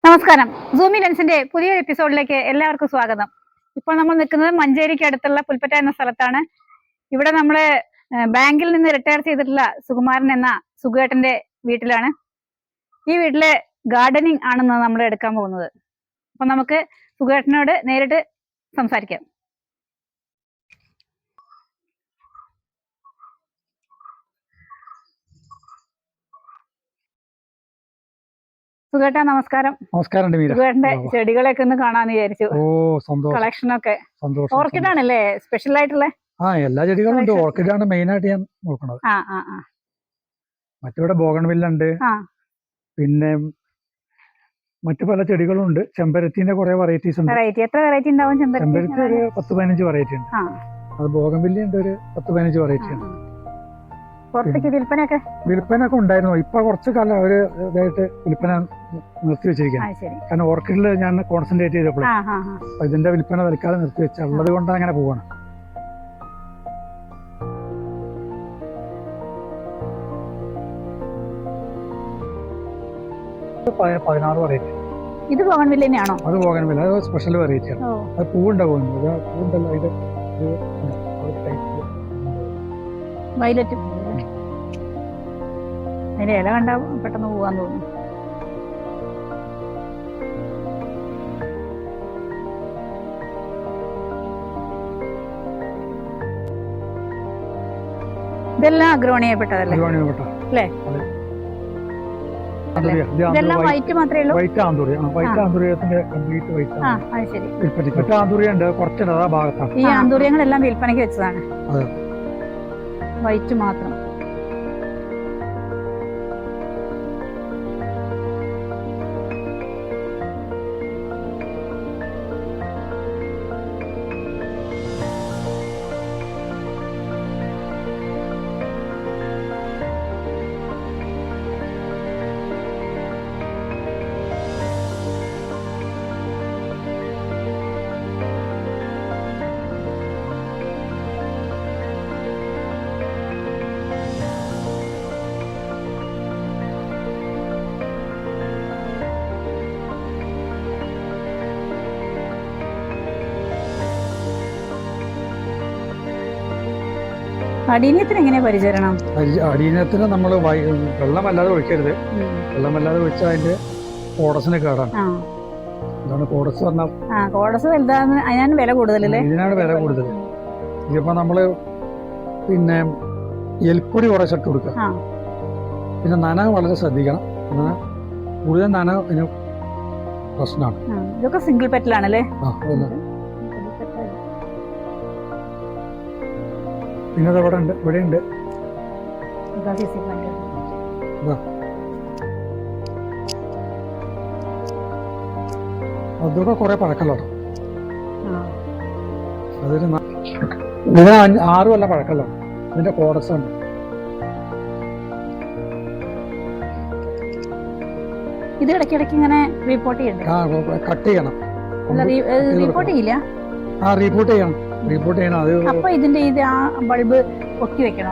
നമസ്കാരം. സൂമി ലെൻസിന്റെ പുതിയൊരു എപ്പിസോഡിലേക്ക് എല്ലാവർക്കും സ്വാഗതം. ഇപ്പോൾ നമ്മൾ നിൽക്കുന്നത് മഞ്ചേരിക്ക് അടുത്തുള്ള പുൽപ്പറ്റ എന്ന സ്ഥലത്താണ്. ഇവിടെ നമ്മള് ബാങ്കിൽ നിന്ന് റിട്ടയർ ചെയ്തിട്ടുള്ള സുകുമാരൻ എന്ന സുഖേട്ടന്റെ വീട്ടിലാണ്. ഈ വീട്ടിലെ ഗാർഡനിങ് ആണെന്ന് നമ്മൾ എടുക്കാൻ പോകുന്നത്. അപ്പൊ നമുക്ക് സുഖേട്ടനോട് നേരിട്ട് സംസാരിക്കാം. സുഖേട്ടാ നമസ്കാരം. നമസ്കാരം. സുഖേട്ടന്റെ ചെടികളൊക്കെ ഒന്ന് കാണാന്ന് വിചാരിച്ചു. കളക്ഷൻ ഒക്കെ ഓർക്കിഡ് ആണല്ലേ സ്പെഷ്യൽ ആയിട്ടുള്ള? എല്ലാ ചെടികളും ഉണ്ട്. ഓർക്കിഡ് ആണ് മെയിൻ ആയിട്ട് ഞാൻ നോക്കുന്നത്. മറ്റിവിടെ ബോഗൺവില്ല ഉണ്ട്, പിന്നെ മറ്റു പല ചെടികളും ഉണ്ട്. ചെമ്പരത്തിന്റെ കുറെ വെറൈറ്റീസ് ഉണ്ട്. എത്ര വെറൈറ്റി ഉണ്ടാവും? ചെമ്പരത്തി ഒരു 10-15 വെറൈറ്റി ഉണ്ട്. അത് ബോഗൺവില്ല ഉണ്ട്, ഒരു 10-15 വെറൈറ്റി ഉണ്ട്. വിൽപ്പനൊക്കെ ഉണ്ടായിരുന്നു. ഇപ്പൊ കുറച്ച് കാലം അവര് ഇതായിട്ട് വിൽപ്പന നിർത്തി വെച്ചിരിക്കുകയാണ്. കാരണം ഓർക്കിഡിൽ ഞാൻ കോൺസെൻട്രേറ്റ് ചെയ്തപ്പോൾ ഇതിന്റെ വിൽപ്പന തൽക്കാലം നിർത്തി വെച്ച ഉള്ളത് കൊണ്ട് അങ്ങനെ പോവാണ്. ഇത് 16 വെറൈറ്റി. ഇത് ബോഗൺവില്ല തന്നെയാണോ? അത് ബോഗൺവില്ല, അത് സ്പെഷ്യൽ വെറൈറ്റി ആണ്. അത് പൂവുണ്ടാവും. പൂവുണ്ടല്ലോ, ഇത് വയലറ്റ്. അതിന്റെ ഇല കണ്ടാ പെട്ടെന്ന് പോവാൻ തോന്നുന്നു. ഇതെല്ലാം അഗ്രോണിയപ്പെട്ടതല്ലേ? അല്ലേ? ഇതെല്ലാം വൈറ്റ് മാത്രമേ ഉള്ളൂ. വൈറ്റ് ആന്തൂറിയ, വൈറ്റ് ആന്തൂറിയത്തിന്റെ കംപ്ലീറ്റ് വൈറ്റ്. മറ്റേ ആന്തൂറിയ ഉണ്ട്, കുറച്ചുണ്ട് ആ ഭാഗത്താണ്. ഈ ആന്തൂറിയങ്ങളെല്ലാം വിൽപ്പനയ്ക്ക് വെച്ചതാണ്. വൈറ്റ് മാത്രം. അടീനത്തിന് എങ്ങനെ പരിചരണം? അടീനത്തിന് നമ്മൾ വെള്ളമല്ലാതെ ഒഴിക്കരുത്. വെള്ളമല്ലാതെ ഒഴിച്ചാൽ അതിന്റെ കോഡസിന് കേടാണ്. അതാണ് കോഡസ് പറഞ്ഞാൽ. കോഡസ് വലുതാണ്, അതിനാണ് വില കൂടുതലല്ലേ? ഇതിനാണ് വില കൂടുതൽ. ഇതിപ്പോ നമ്മള് പിന്നെ എൽപ്പൊടി കുറെ ചട്ട് കൊടുക്കുക. പിന്നെ നന വളരെ ശ്രദ്ധിക്കണം. കൂടുതൽ നന ഇതിന് പ്രശ്നമാണ്. ഇതൊക്കെ സിംഗിൾ പെറ്റലാണല്ലേ? പിന്നെ ഇവിടെ ഉണ്ട്, ഇവിടെ ഉണ്ട്. അതൊക്കെ കുറെ പഴക്കല്ലാണ്. അതൊരു 6 കൊല്ലം പഴക്കല്ലാണ്. ഇതിന്റെ കോഡസ് ഉണ്ട്. ഇത് ഇടയ്ക്കിടയ്ക്ക് ഇങ്ങനെ റിപ്പോർട്ട് ചെയ്യണം. കട്ട് ചെയ്യണം. റിപ്പോർട്ട് ചെയ്യില്ല? റിപ്പോർട്ട് ചെയ്യണം. റിപ്പോർട്ട് ചെയ്യണം. അത് ഇതിന്റെ ബൾബ് പൊക്കി വെക്കണോ?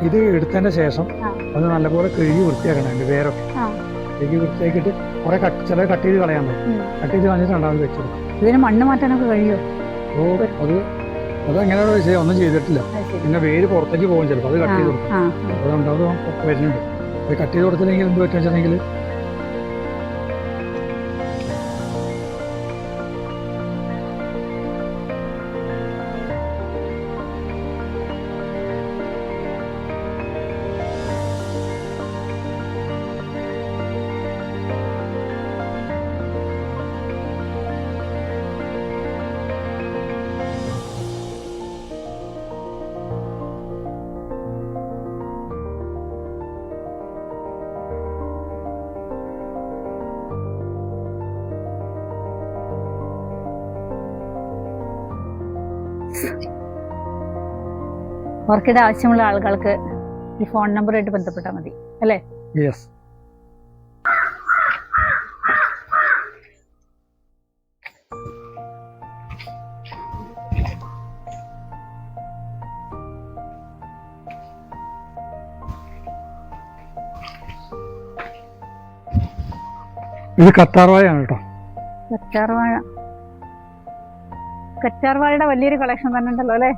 ഇത് എടുത്തതിന് ശേഷം അത് നല്ലപോലെ കഴുകി വൃത്തിയാക്കണം. അതിന്റെ വേരൊക്കെ കഴുകി വൃത്തിയാക്കിയിട്ട് കുറെ ചില കട്ട് ചെയ്ത് കളയാൻ പറ്റും. കട്ട് ചെയ്ത് കളഞ്ഞിട്ട് രണ്ടാമത് വെച്ചു. ഇതിന് മണ്ണ് മാറ്റാനൊക്കെ കഴിയോ? അത് എങ്ങനെയാണോ ചെയ്യാം, ഒന്നും ചെയ്തിട്ടില്ല. പിന്നെ വേര് പുറത്തേക്ക് പോകും ചിലപ്പോൾ. അത് കട്ട് ചെയ്ത് കൊടുക്കും. അത് രണ്ടാമത് വരുന്നുണ്ട്. അത് കട്ട് ചെയ്ത് കൊടുത്തില്ലെങ്കിൽ എന്ത് പറ്റുക വെച്ചിട്ടുണ്ടെങ്കിൽ ഓർക്കിഡ് ആവശ്യമുള്ള ആളുകൾക്ക് ഈ ഫോൺ നമ്പറുമായിട്ട് ബന്ധപ്പെട്ടാൽ മതി അല്ലേ? യെസ്. ഇത് കറ്റാർവാഴയാണ് കേട്ടോ. കറ്റാർവാഴ, കറ്റാർവാഴയുടെ വലിയൊരു കളക്ഷൻ തന്നെ ഉണ്ടല്ലോ അല്ലെ.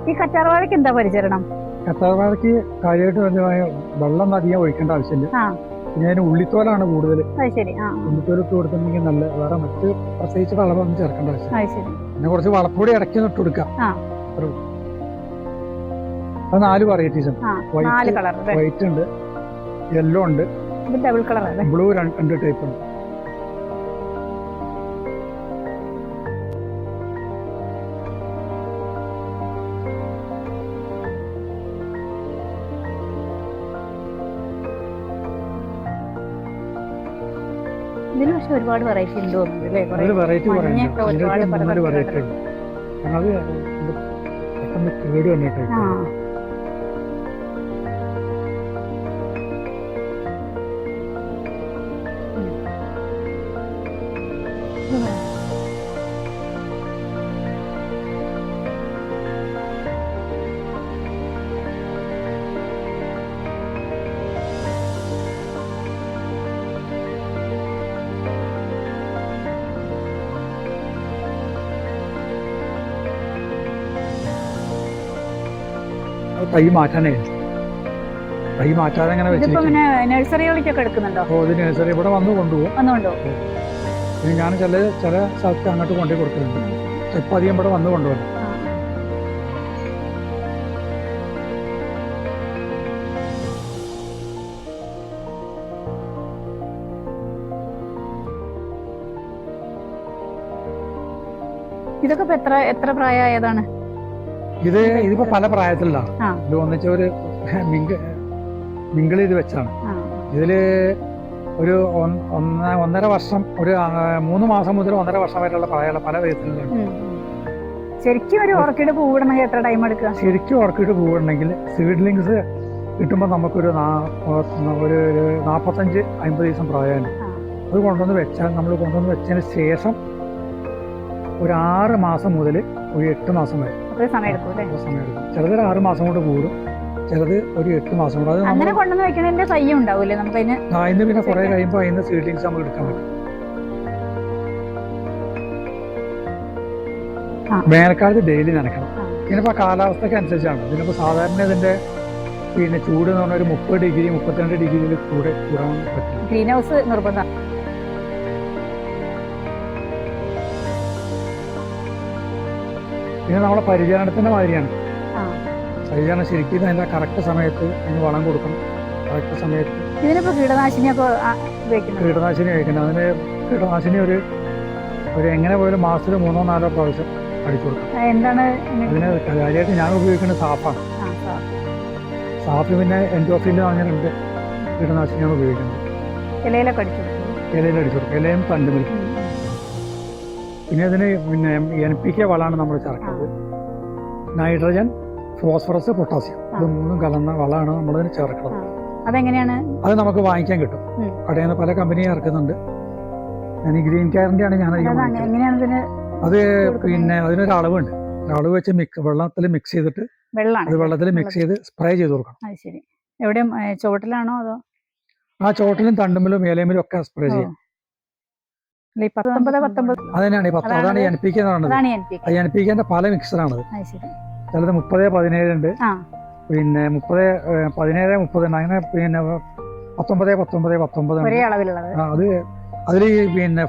ഈ കറ്റാർവാഴക്ക് എന്താ പരിചരണം? കറ്റാർവാഴക്ക് കാര്യമായിട്ട് വെള്ളം അധികം ഒഴിക്കേണ്ട ആവശ്യമില്ല. പിന്നെ അതിന് ഉള്ളിത്തോലാണ് കൂടുതൽ. ഉള്ളിത്തോലിട്ട് കൊടുത്തിട്ടുണ്ടെങ്കിൽ നല്ല, വേറെ മറ്റ് പ്രത്യേകിച്ച് വളമൊന്നും ചേർക്കേണ്ട ആവശ്യം. പിന്നെ കുറച്ച് വളപ്പൊടി ഇടയ്ക്ക് ഇട്ട് കൊടുക്കാം. അത് 4 വെറൈറ്റീസ് ഉണ്ട്. വൈറ്റ് ഉണ്ട്, യെല്ലോ ഉണ്ട്, ബ്ലൂ 2 ടൈപ്പ് ഉണ്ട്. ഇതിന് പക്ഷെ ഒരുപാട് വെറൈറ്റി ഉണ്ട് തോന്നുന്നുണ്ട്. വെറൈറ്റി വെറൈറ്റി ഉണ്ട്. അത് പെട്ടെന്ന് കേട് വന്നിട്ട് തൈ മാറ്റാനേ, തൈ മാറ്റാതെ അങ്ങനെ നഴ്സറികളിലേക്കൊക്കെ എടുക്കുന്നുണ്ടോ? ഓ, ഇത് നഴ്സറി ഇവിടെ വന്ന് കൊണ്ടുപോകും. ഞാൻ ചില സ്ഥലത്ത് അങ്ങോട്ട് കൊണ്ടുപോയി കൊടുക്കുന്നുണ്ട്. ഇപ്പം അധികം ഇവിടെ വന്ന് കൊണ്ടുപോകും. ഇതൊക്കെ എത്ര പ്രായമായതാണ്? ഇതിപ്പോ പല പ്രായത്തിലാണ്. ഇത് ഒന്നിച്ച ഒരു മിങ്കിൾ ചെയ്ത് വെച്ചാണ്. ഇതില് ഒരു 1.5 വർഷം, ഒരു 3 മാസം മുതൽ 1.5 വർഷം വരെയുള്ള പ്രായമുള്ള പല വിധത്തിലുണ്ട്. ശരിക്കും ഒരു ഓർക്കിഡ് പൂവിടണമെങ്കിൽ എത്ര ടൈം എടുക്കുക? ശരിക്കും ഓർക്കിഡ് പൂവിടണമെങ്കിൽ സീഡ്ലിങ്സ് കിട്ടുമ്പോൾ നമുക്കൊരു 45-50 ദിവസം പ്രായമാണ്. അത് കൊണ്ടുവന്ന് വെച്ചാൽ, നമ്മൾ കൊണ്ടുവന്ന് വെച്ചതിന് ശേഷം ഒരു 6 മാസം മുതൽ ഒരു 8 മാസം വരെ സമയം എടുക്കും. ചിലത് 6 മാസം കൊണ്ട് കൂടും, ചിലത് ഒരു 8 മാസം കൊണ്ട്. അത് അങ്ങനെ കൊണ്ടുവന്ന് വെക്കണതിന്റെ തൈ ഉണ്ടാവില്ലേ നമുക്ക്? അതിന് പിന്നെ കുറെ കഴിയുമ്പോൾ അതിന് സീഡ്ലിങ്സ് നമുക്ക് എടുക്കാൻ പറ്റും. വേനൽക്കാലത്ത് ഡെയിലി നനക്കണം. ഇതിനിപ്പോൾ കാലാവസ്ഥയ്ക്ക് അനുസരിച്ചാണ്. ഇതിനിപ്പോൾ സാധാരണ ഇതിന്റെ പിന്നെ ചൂട് എന്ന് പറഞ്ഞാൽ ഒരു 30 ഡിഗ്രി 32 ഡിഗ്രിയിൽ കൂടാൻ പറ്റും. ഗ്രീൻ ഹൗസ് നിർബന്ധം. പിന്നെ നമ്മളെ പരിചരണത്തിന്റെ മാതിരിയാണ്. പരിചരണം ശരിക്കും അതിന്റെ കറക്റ്റ് സമയത്ത് അതിന് വളം കൊടുക്കണം. കറക്റ്റ് സമയത്ത് ഇതിനിപ്പോ കീടനാശിനി കഴിക്കണം. അതിന് കീടനാശിനി ഒരു എങ്ങനെ പോയാലും മാസത്തിൽ 3-4 പ്രാവശ്യം അടിച്ചു കൊടുക്കണം. എന്താണ് അതിന് കാര്യമായിട്ട് ഞാൻ ഉപയോഗിക്കുന്നത് സാഫാണ്. സാഫ് പിന്നെ എൻഡോഫിൽ അങ്ങനെയുണ്ട് കീടനാശിനിയാണ് ഉപയോഗിക്കുന്നത്. ഇലയിലടിച്ചു കൊടുക്കും, ഇലയും തണ്ടുമിൽ. പിന്നെ അതിന് NPK വളമാണ് നമ്മൾ ചേർക്കുന്നത്. നൈട്രജൻ, ഫോസ്ഫറസ്, പൊട്ടാസ്യം, ഇത് 3 കലർന്ന വളമാണ് നമ്മളതിന് ചേർക്കുന്നത്. അതെങ്ങനെയാണ്? അത് നമുക്ക് വാങ്ങിക്കാൻ കിട്ടും. കടയിൽ നിന്ന് പല കമ്പനി ഇറക്കുന്നുണ്ട്. ഞാൻ ഈ ഗ്രീൻ കെയറിന്റെയാണ് ഞാൻ അത്. പിന്നെ അതിനൊരു അളവുണ്ട്. അളവ് വെച്ച് വെള്ളത്തിൽ മിക്സ് ചെയ്തിട്ട് സ്പ്രേ ചെയ്ത് കൊടുക്കണം. എവിടെ ചുവട്ടിലാണോ അതോ? ആ ചുവട്ടിലും തണ്ടുമ്പിലും ഇലയിലും ഒക്കെ സ്പ്രേ ചെയ്യാം. അതന്നെയാണ് അതാണ് NPK എന്ന് പറയുന്നത്. NPKന്റെ പല മിക്സറാണത്. ചിലത് 30-17 ഉണ്ട്, പിന്നെ 30-17-30 അങ്ങനെ, പിന്നെ 19-19-19 അത്. അതിൽ പിന്നെ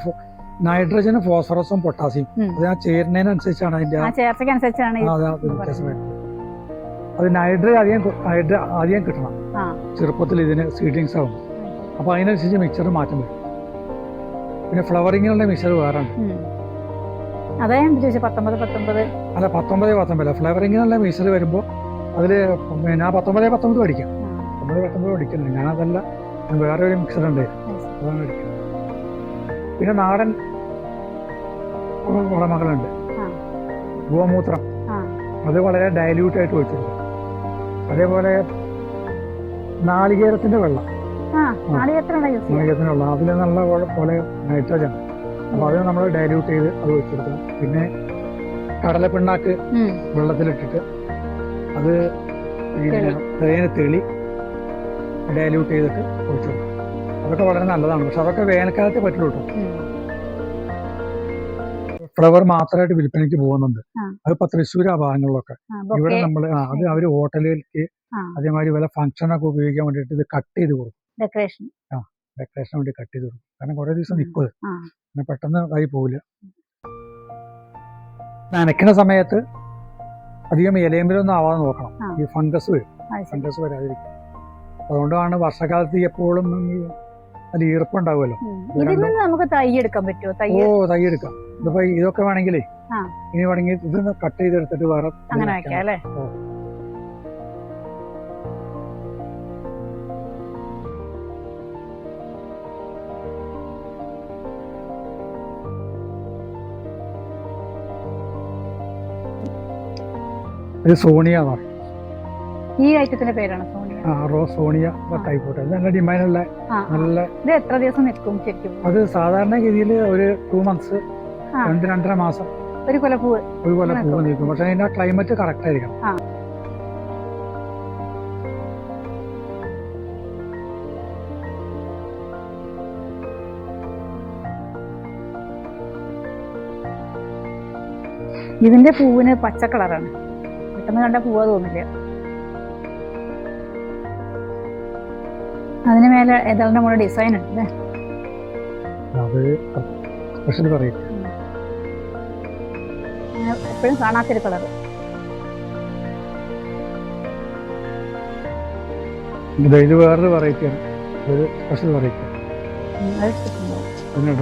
നൈട്രജനും ഫോസ്ഫറസും പൊട്ടാസ്യം അത് ആ ചേരുന്നതിനനുസരിച്ചാണ് അതിന്റെ അത്. ആദ്യം കിട്ടണം ചെറുപ്പത്തിൽ ഇതിന് സീഡ്ലിങ്സ് ആവും. അപ്പൊ അതിനനുസരിച്ച് മിക്സർ മാറ്റം വരും. പിന്നെ ഫ്ലവറിങ്ങിനുള്ള മിക്സർ വേറെ ഉണ്ട്. അല്ല 19-19 ഫ്ലവറിങ്ങിനുള്ള മിക്സർ വരുമ്പോൾ അതിൽ പിന്നെ 19-19 പഠിക്കാം. 19-19 പഠിക്കുന്നുണ്ട്. ഞാനതല്ല, വേറെ ഒരു മിക്സർ ഉണ്ട്, അതാണ് പഠിക്കുന്നത്. പിന്നെ നാടൻ വളമകളുണ്ട്. ഗോമൂത്രം അത് വളരെ ഡയല്യൂട്ടായിട്ട് ഒഴിച്ചിട്ടുണ്ട്. അതേപോലെ നാളികേരത്തിന്റെ വെള്ളം, നാളികേരത്തിന്റെ വെള്ളം അതിൽ നല്ല പോലെ നൈട്രജൻ. അപ്പോൾ അത് നമ്മൾ ഡയല്യൂട്ട് ചെയ്ത് അത് ഒഴിച്ചെടുക്കണം. പിന്നെ കടലപ്പിണ്ണാക്ക് വെള്ളത്തിലിട്ടിട്ട് അത് പിന്നെ തേന് തെളി ഡയല്യൂട്ട് ചെയ്തിട്ട് ഒഴിച്ചെടുക്കണം. അതൊക്കെ വളരെ നല്ലതാണ്. പക്ഷെ അതൊക്കെ വേനൽക്കാലത്തെ പറ്റുള്ളൂ കേട്ടോ. ഫ്ലവർ മാത്രമായിട്ട് വിൽപ്പനയ്ക്ക് പോകുന്നുണ്ട്. അതിപ്പോ തൃശ്ശൂർ ആ ഭാഗങ്ങളിലൊക്കെ. ഇവിടെ നമ്മൾ അത് അവര് ഹോട്ടലുകൾക്ക് അതേമാതിരി വല്ല ഫംഗ്ഷനൊക്കെ ഉപയോഗിക്കാൻ വേണ്ടിയിട്ട് ഇത് കട്ട് ചെയ്ത് കൊടുക്കും. ഡെക്കറേഷൻ വേണ്ടി കട്ട് ചെയ്ത് കൊടുക്കും. കാരണം കുറെ ദിവസം നിൽക്കും, പിന്നെ പെട്ടെന്ന് ആയി പോവില്ല. നനയ്ക്കുന്ന സമയത്ത് അധികം ഇലയമ്പിലൊന്നും ആവാതെ നോക്കണം. ഈ ഫംഗസ് വരാതിരിക്കും. അതുകൊണ്ടാണ് വർഷകാലത്ത് എപ്പോഴും അതിൽ ഈർപ്പുണ്ടാവുമല്ലോ. നമുക്ക് തൈ എടുക്കാൻ പറ്റുമോ? തൈ എടുക്കാം. ഇതിപ്പോ ഇതൊക്കെ വേണമെങ്കിലേ ഇനി വേണമെങ്കിൽ ഇത് കട്ട് ചെയ്തെടുത്തിട്ട് വേറെ അങ്ങനെ വെക്കാം അല്ലേ? ഇത് സോണിയ എന്ന് പറയും. ഈ ഐറ്റത്തിന്റെ പേരാണ് സോണിയ. സോണിയ ടൈപ്പോട്ട്. അത് നല്ല ഡിമാൻഡുള്ള നല്ല. ഇത് എത്ര ദിവസം നിൽക്കും ശരിക്കും? അത് സാധാരണ ഗതിയിൽ ഒരു 2 months, 2-2.5 മാസം ഒരു കൊലപ്പൂവ് നിൽക്കും. പക്ഷെ അതിന്റെ ക്ലൈമറ്റ് കറക്റ്റ് ആയിരിക്കണം. ഇതിന്റെ പൂവിന് പച്ച കളറാണ്. പെട്ടെന്ന് കണ്ട പൂവാ തോന്നില്ല. അതിന് മേലെ ഏതാണ്ട് നമ്മുടെ ഡിസൈൻ ഉണ്ട്. എപ്പോഴും കാണാത്തൊരു കളർ. ഇത് വേറൊരു വെറൈറ്റിയാണ്. ഒരു സ്പെഷ്യൽ വെറൈറ്റി.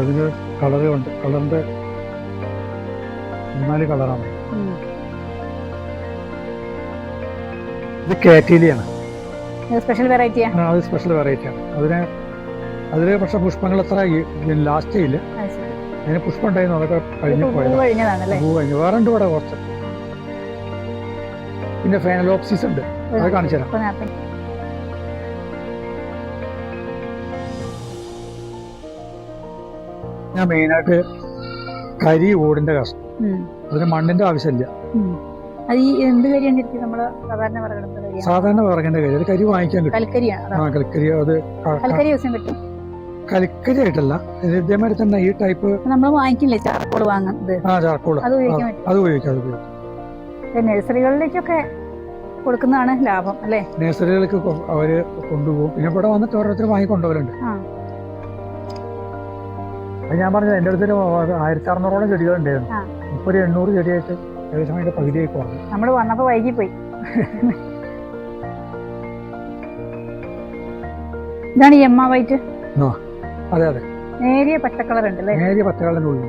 ഇതിന് കളറ് ഉണ്ട്. കളറിന്റെ 4 കളറാണ്. ഇത് കാറ്റീലിയാണ്. സ്പെഷ്യൽ വെറൈറ്റിയാണ്. അത് സ്പെഷ്യൽ വെറൈറ്റിയാണ്. അതില് പക്ഷെ പുഷ്പങ്ങൾ അത്ര ലാസ്റ്റ് ചെയ്യില്ല. അതിന് പുഷ്പം ഉണ്ടായിരുന്നു, അതൊക്കെ കഴിഞ്ഞു പോയത്. പൂ കഴിഞ്ഞു. വേറെ ഉണ്ട് ഇവിടെ കുറച്ച്. പിന്നെ ഫെനലോപ്സിസ് ഉണ്ട്, അത് കാണിച്ചു തരാം. ഞാൻ മെയിനായിട്ട് കരി ഓടിന്റെ കഷ്ണം. അതിന് മണ്ണിന്റെ ആവശ്യമില്ല. സാധാരണ വിറകിന്റെ കരി. അത് കരി വാങ്ങിക്കാൻ കിട്ടും. കൽക്കരി. അത് കൽക്കരി ആയിട്ടല്ല, ഇതേമാതിരി തന്നെ ഈ ടൈപ്പ് നമ്മൾ വാങ്ങിക്കില്ലേ ചാർക്കോൾ വാങ്ങുന്നത്. ചാർക്കോൾ അത് ഉപയോഗിക്കാം. നഴ്സറികളിലേക്കൊക്കെ കൊടുക്കുന്നതാണ് ലാഭം അല്ലേ? നഴ്സറികൾക്ക് അവര് കൊണ്ടുപോകും. പിന്നെ ഇവിടെ വന്നിട്ട് ഓരോരുത്തർ വാങ്ങിക്കൊണ്ടുപോലുണ്ട്. അത് ഞാൻ പറഞ്ഞത് എന്റെ അടുത്തൊരു 1600ഓളം ചെടികളുണ്ടായിരുന്നു. ഇപ്പൊ ഒരു 800 ചെടിയായിട്ട് ഏകദേശം അതിന്റെ പകുതിയായി കുറഞ്ഞു. നമ്മള് വന്നപ്പോ വൈകിപ്പോയി. ഇതാണ് ഈ എമ്മ വൈറ്റ്. അതെ അതെ, നേരിയ പച്ചക്കളർ ഉണ്ട് അല്ലേ? നേരിയ പച്ചക്കളറിന്റെ ഉള്ളിൽ.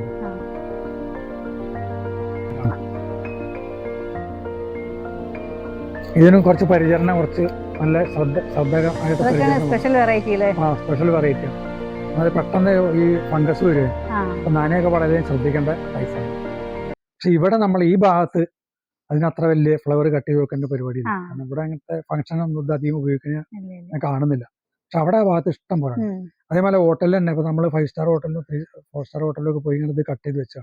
ഇതിനും കുറച്ച് പരിചരണം, കുറച്ച് നല്ല സ്പെഷ്യൽ വെറൈറ്റി അല്ലേ? Special variety. അത് പെട്ടെന്ന് ഈ ഫംഗസ് വരിക. അപ്പൊ നാനയൊക്കെ വളരെ ശ്രദ്ധിക്കേണ്ട സൈസാണ്. പക്ഷെ ഇവിടെ നമ്മൾ ഈ ഭാഗത്ത് അതിനത്ര വലിയ ഫ്ലവർ കട്ട് ചെയ്ത് വെക്കേണ്ട പരിപാടി. കാരണം ഇവിടെ അങ്ങനത്തെ ഫംഗ്ഷൻ ഒന്നും അധികം ഉപയോഗിക്കാൻ ഞാൻ കാണുന്നില്ല. പക്ഷെ അവിടെ ആ ഭാഗത്ത് ഇഷ്ടം പോലെ. അതേപോലെ ഹോട്ടലിൽ തന്നെ ഇപ്പൊ നമ്മള് 5 സ്റ്റാർ ഹോട്ടലിലും 4 സ്റ്റാർ ഹോട്ടലിലൊക്കെ പോയി ഇത് കട്ട് ചെയ്ത് വെച്ചാൽ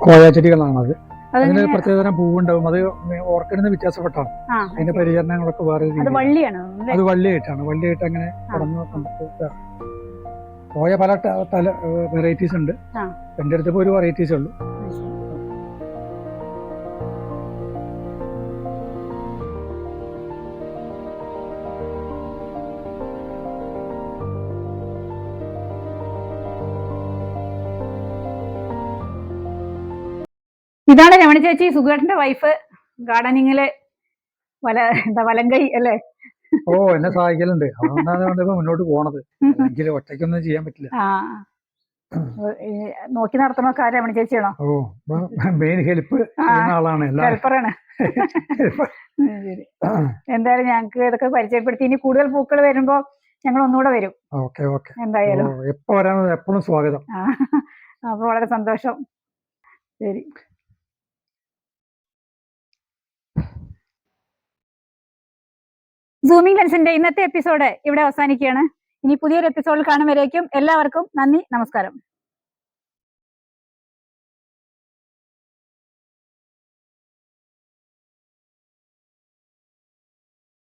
കോയാച്ചെടികളാണത്. അതിന് പ്രത്യേകതരം പൂവുണ്ടാവും. അത് ഓർക്കിഡിന് വ്യത്യാസപ്പെട്ടാണ്. അതിന്റെ പരിചരണങ്ങളൊക്കെ വേറെ. അത് വള്ളിയായിട്ടാണ്. വള്ളിയായിട്ട് അങ്ങനെ കടന്നു കോയ പല വെറൈറ്റീസ് ഉണ്ട്. എന്റെ അടുത്ത് ഒരു വെറൈറ്റീസ് ഉള്ളൂ. ഇതാണ് രമണി ചേച്ചി, സുഖേട്ടന്റെ വൈഫ്. ഗാർഡനിങ്ങില് വലങ്കൈ അല്ലേ? എന്നെ സഹായിക്കലുണ്ട്. അതുകൊണ്ടാണ് മുന്നോട്ട് പോണത്. എനിക്ക് ഒറ്റയ്ക്കൊന്നും ചെയ്യാൻ പറ്റില്ല. നോക്കി നടത്തുന്നൊക്കെ രമണി ചേച്ചിയാണോ? മെയിൻ ഹെൽപ്പ് ചെയ്യുന്ന ആളാണ്. ഹെൽപ്പറാണ്. എന്തായാലും ഞങ്ങക്ക് ഇതൊക്കെ പരിചയപ്പെടുത്തി. ഇനി കൂടുതൽ പൂക്കൾ വരുമ്പോ ഞങ്ങൾ ഒന്നുകൂടെ വരും. എന്തായാലും എപ്പോ വരാൻ എപ്പോഴും സ്വാഗതം. അപ്പൊ വളരെ സന്തോഷം. ശരി. സൂമിംഗ് ലെൻസിന്റെ ഇന്നത്തെ എപ്പിസോഡ് ഇവിടെ അവസാനിക്കുകയാണ്. ഇനി പുതിയൊരു എപ്പിസോഡിൽ കാണും വരേക്കും എല്ലാവർക്കും നന്ദി, നമസ്കാരം.